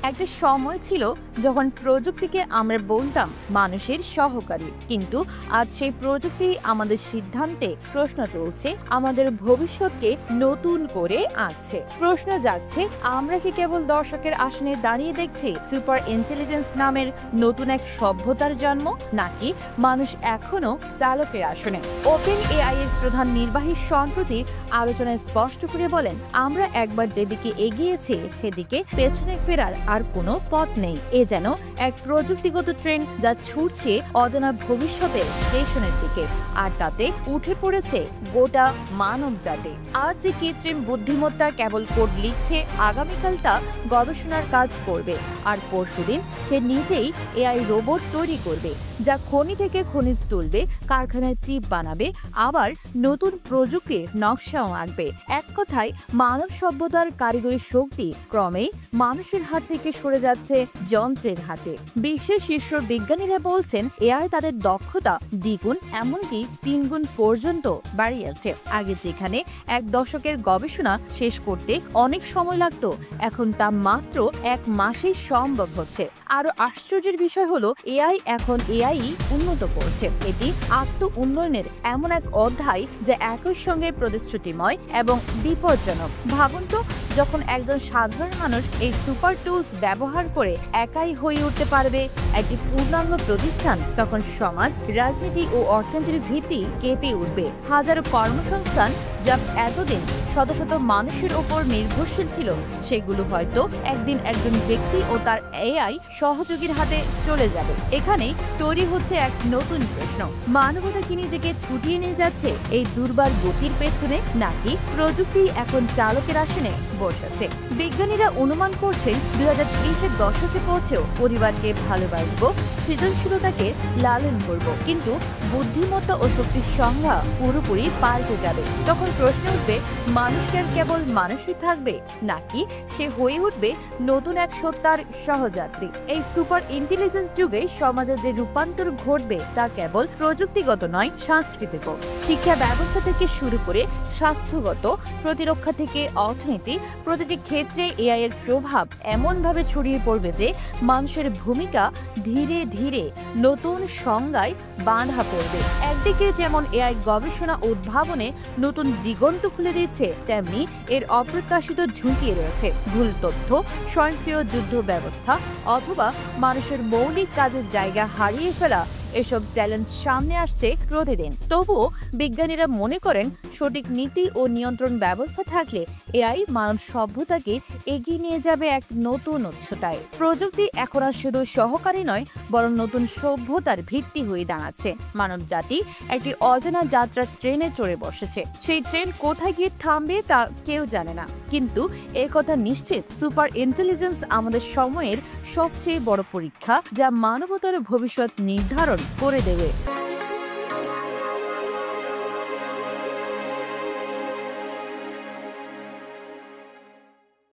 একটা সময় ছিল যখন প্রযুক্তিকে আমরা বলতাম মানুষের সহকারী, কিন্তু আজ সেই প্রযুক্তি আমাদের সিদ্ধান্তে প্রশ্ন তুলছে, আমাদের ভবিষ্যৎকে নতুন করে আঁকছে। প্রশ্ন জাগছে, আমরা কি কেবল দর্শকের আসনে দাঁড়িয়ে দেখছি সুপার ইন্টেলিজেন্স নামের নতুন এক সভ্যতার জন্ম, নাকি মানুষ এখনো চালকের আসনে? ওপেন এআই এর প্রধান নির্বাহী সম্প্রতি আলোচনায় স্পষ্ট করে বলেন, আমরা একবার যেদিকে এগিয়েছি সেদিকে পেছনে ফেরার আর কোনো পথ নেই। এ যেন এক প্রযুক্তিগত ট্রেন যা ছুটছে অজানা ভবিষ্যতের স্টেশনের দিকে, আর তাতে উঠে পড়েছে গোটা মানব জাতি। আজ যে কৃত্রিম বুদ্ধিমত্তা কেবল কোড লিখছে, আগামীকাল তা গবেষণার কাজ করবে, আর পরশুদিন সে নিজেই এআই রোবট তৈরি করবে যা খনি থেকে খনিজ তুলবে, কারখানায় চিপ বানাবে, আবার নতুন প্রযুক্তির নকশাও আঁকবে। এক কথায় মানব সভ্যতার কারিগরি শক্তি ক্রমেই মানুষের হাত থেকে সরে যাচ্ছে যন্ত্রের হাতে। বিশ্বের শীর্ষ বিজ্ঞানীরা বলছেন এআই তাদের দক্ষতা দ্বিগুণ, এমনকি 3 গুণ পর্যন্ত বাড়িয়েছে। আগে যেখানে এক দশকের গবেষণা শেষ করতে অনেক সময় লাগত, এখন তা মাত্র 1 মাসেই সম্ভব হচ্ছে। আরো আশ্চর্যের বিষয় হলো এআই এখন এআই উন্নত করছে। এটি আত্ম উন্নয়নের এমন এক অধ্যায় যা একই সঙ্গে প্রতিশ্রুতিময় এবং বিপজ্জনক। ভাবুন তো, যখন একজন সাধারণ মানুষ এই সুপার টুলস ব্যবহার করে একাই হয়ে উঠতে পারবে একটি পূর্ণাঙ্গ প্রতিষ্ঠান, তখন সমাজ, রাজনীতি ও অর্থনীতির ভিত্তি কেঁপে উঠবে। হাজারো কর্মসংস্থান যা এতদিন শত শত মানুষের ওপর নির্ভরশীল ছিল, সেগুলো হয়তো একদিন একজন ব্যক্তি ও তার এআই সহযোগীর হাতে চলে যাবে। এখানেই তৈরি হচ্ছে এক নতুন প্রশ্ন, মানবতা কি নিজেকে ছুটিয়ে নিয়ে যাচ্ছে এই দুর্বার গতির পেছনে, নাকি প্রযুক্তি এখন চালকের আসনে বসেছে? বিজ্ঞানীরা অনুমান করছেন 2030-এর দশকে পৌঁছেও পরিবারকে ভালোবাসবো, সৃজনশীলতাকে লালন করব, কিন্তু বুদ্ধিমত্তা ও শক্তির সংজ্ঞা পুরোপুরি পাল্টে যাবে। তখন প্রশ্ন উঠবে, মানুষ কি আর কেবল মানুষই থাকবে, নাকি সে হয়ে উঠবে নতুন এক সত্তার সহযাত্রী? এই সুপার ইন্টেলিজেন্স যুগে সমাজের যে রূপান্তর ঘটবে তা কেবল প্রযুক্তিগত নয়, সাংস্কৃতিকও। শিক্ষা ব্যবস্থা থেকে শুরু করে স্বাস্থ্যগত, প্রতিরক্ষা থেকে অর্থনীতি, প্রতিটি ক্ষেত্রে এআই এর প্রভাব এমনভাবে ছড়িয়ে পড়বে যে মানুষের ভূমিকা ধীরে ধীরে নতুন সংজ্ঞায় বাঁধা পড়বে। একদিকে যেমন এআই গবেষণা উদ্ভাবনে নতুন দিগন্ত খুলে দিচ্ছে, তেমনি এর অপ্রত্যাশিত ঝুঁকি রয়েছে। ভুল তথ্য, স্বয়ংক্রিয় যুদ্ধ ব্যবস্থা অথবা মানুষের মৌলিক কাজের জায়গা হারিয়ে ফেলা, এসব চ্যালেঞ্জ সামনে আসছে প্রতিদিন। তবুও বিজ্ঞানীরা মনে করেন সঠিক নীতি ও নিয়ন্ত্রণ ব্যবস্থা থাকলে এআই মানব সভ্যতাকে এগিয়ে নিয়ে যাবে এক নতুন উচ্চতায়। প্রযুক্তি এখন আর শুধু সহকারী নয়, বরং নতুন সভ্যতার ভিত্তি হয়ে দাঁড়াচ্ছে। মানব জাতি একটি অজানা যাত্রার ট্রেনে চড়ে বসেছে। সেই ট্রেন কোথায় গিয়ে থামবে তা কেউ জানে না, কিন্তু একথা নিশ্চিত, সুপার ইন্টেলিজেন্স আমাদের সময়ের সবচেয়ে বড় পরীক্ষা, যা মানবতার ভবিষ্যৎ নির্ধারণ করে দেবে।